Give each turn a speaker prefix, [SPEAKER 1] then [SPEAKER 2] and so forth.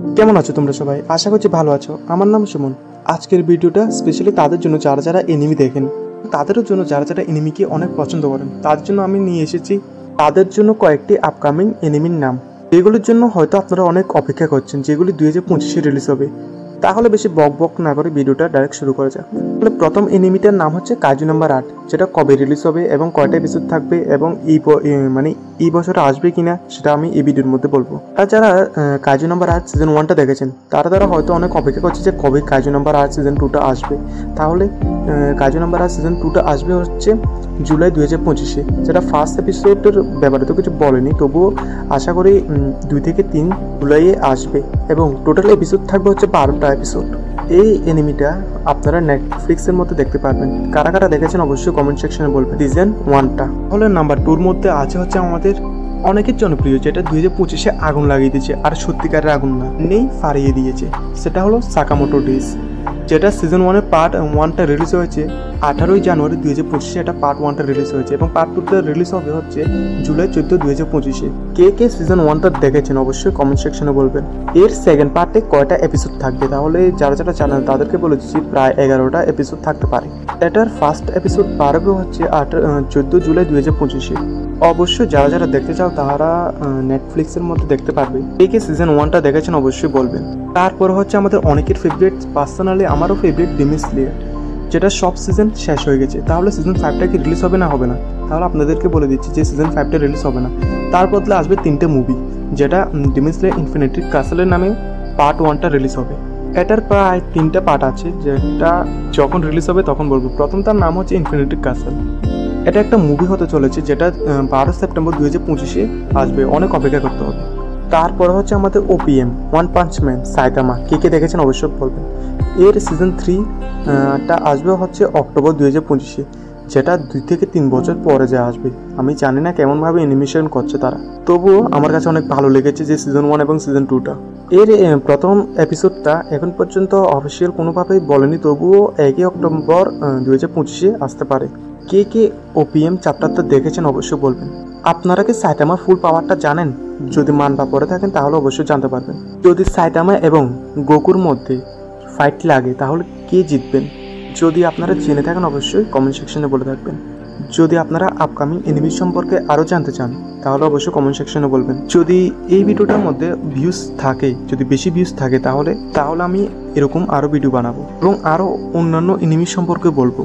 [SPEAKER 1] কেমন আছো তোমরা সবাই? আশা করছি ভালো আছো। আমার নাম সুমন। আজকের ভিডিওটা স্পেশালি তাদের জন্য যারা এনিমি দেখেন, তাদেরও জন্য যারা এনিমিকে অনেক পছন্দ করেন, তাদের জন্য আমি নিয়ে এসেছি তাদের জন্য কয়েকটি আপকামিং এনিমির নাম, যেগুলোর জন্য হয়তো আপনারা অনেক অপেক্ষা করছেন, যেগুলি 2025-এ রিলিজ হবে। তাহলে বেশি বক না করে ভিডিওটা ডাইরেক্ট শুরু করা যাক। তাহলে প্রথম এনিমিটার নাম হচ্ছে কাজু নাম্বার 8, যেটা কবে রিলিজ হবে এবং কয়টা এপিসোড থাকবে এবং এই বছরে আসবে কিনা সেটা আমি এই ভিডিওর মধ্যে বলবো। আর যারা কাজু নাম্বার 8 সিজন 1টা দেখেছেন তারা হয়তো অনেক অপেক্ষা করছে যে কবে কাজু নাম্বার 8 সিজন 2টা আসবে। তাহলে কাজু নাম্বার 8 সিজন 2টা আসবে হচ্ছে জুলাই 2025-এ, যেটা ফার্স্ট এপিসোডের ব্যাপারে তো কিছু বলেনি, তবুও আশা করি 2 থেকে 3 জুলাইয়ে আসবে এবং টোটাল এপিসোড থাকবে হচ্ছে 12টা এপিসোড। এই এনিমিটা আপনারা নেটফ্লিক্সের মধ্যে দেখতে পারবেন। কারা দেখেছেন অবশ্যই কমেন্ট সেকশনে বলবেন। সিজন 1টা হলে নাম্বার 2-র মধ্যে আছে হচ্ছে আমাদের অনেকের জনপ্রিয়, যেটা 2025-এ আগুন লাগিয়ে দিয়েছে আর সত্যিকারের আগুন না নেই ফারিয়ে দিয়েছে, সেটা হলো সাকামোটো ডেজ, যেটা সিজন 1-এর পার্ট 1টা রিলিজ হয়েছে 18ই জানুয়ারি 2025-এ। এটা পার্ট 1টা রিলিজ হয়েছে এবং পার্ট 2টা রিলিজ হবে হচ্ছে জুলাই 14, 2025-এ। কে সিজন 1টা দেখেছেন অবশ্যই কমেন্ট সেকশনে বলবেন। এর সেকেন্ড পার্টে কয়টা এপিসোড থাকবে, তাহলে যারা জানেন তাদেরকে বলে দিচ্ছি প্রায় 11টা এপিসোড থাকতে পারে। এটার ফার্স্ট এপিসোড পারবে হচ্ছে 14 জুলাই 2025-এ। অবশ্যই যারা দেখতে চাও তারা নেটফ্লিক্সের মধ্যে দেখতে পারবে। কে সিজন 1টা দেখেছেন অবশ্যই বলবেন। তারপর হচ্ছে আমাদের অনেকের ফেভারিট, পার্সোনালি আমারও ফেভারিট, ডেমন স্লেয়ার, যেটা সব সিজন শেষ হয়ে গেছে। তাহলে সিজন 5টা কি রিলিজ হবে না হবে না? তাহলে আপনাদেরকে বলে দিচ্ছি যে সিজন 5টা রিলিজ হবে না, তার বদলে আসবে 3টে মুভি, যেটা ডেমন স্লেয়ার ইনফিনিটি ক্যাসেলের নামে পার্ট 1টা রিলিজ হবে। এটার প্রায় 3টে পার্ট আছে, যেটা যখন রিলিজ হবে তখন বলবো। প্রথমটার নাম হচ্ছে ইনফিনিটি ক্যাসেল। এটা একটা মুভি হতে চলেছে, যেটা 12 সেপ্টেম্বর 2025-এ আসবে। অনেক অপেক্ষা করতে হবে। তারপরে হচ্ছে আমাদের OPM, one punch man, Saitama. কে দেখেছেন অবশ্যই বলবেন। এর সিজন 3টা আসবে হচ্ছে অক্টোবর 2025-এ, যেটা 2 থেকে 3 বছর পরে যে আসবে। আমি জানি না কেমনভাবে অ্যানিমেশন করছে তারা, তবুও আমার কাছে অনেক ভালো লেগেছে যে সিজন 1 এবং সিজন 2টা। এর প্রথম এপিসোডটা এখন পর্যন্ত অফিসিয়াল কোনোভাবেই বলেনি, তবুও 1 অক্টোবর 2025-এ আসতে পারে। কে ওপিএম চ্যাপ্টারটা দেখেছেন অবশ্যই বলবেন। আপনারা কি সাইতামার ফুল পাওয়ারটা জানেন? যদি মানবা পড়ে থাকেন তাহলে অবশ্যই জানতে পারবেন। যদি সাইতামা এবং গোকুর মধ্যে ফাইট লাগে তাহলে কে জিতবেন? যদি আপনারা জেনে থাকেন অবশ্যই কমেন্ট সেকশনে বলে থাকবেন। যদি আপনারা আপকামিং এনিমি সম্পর্কে আরও জানতে চান তাহলে অবশ্যই কমেন্ট সেকশনে বলবেন। যদি এই ভিডিওটার মধ্যে ভিউজ থাকে, যদি বেশি ভিউজ থাকে তাহলে আমি এরকম আরও ভিডিও বানাবো এবং আরও অন্যান্য এনিমি সম্পর্কে বলবো।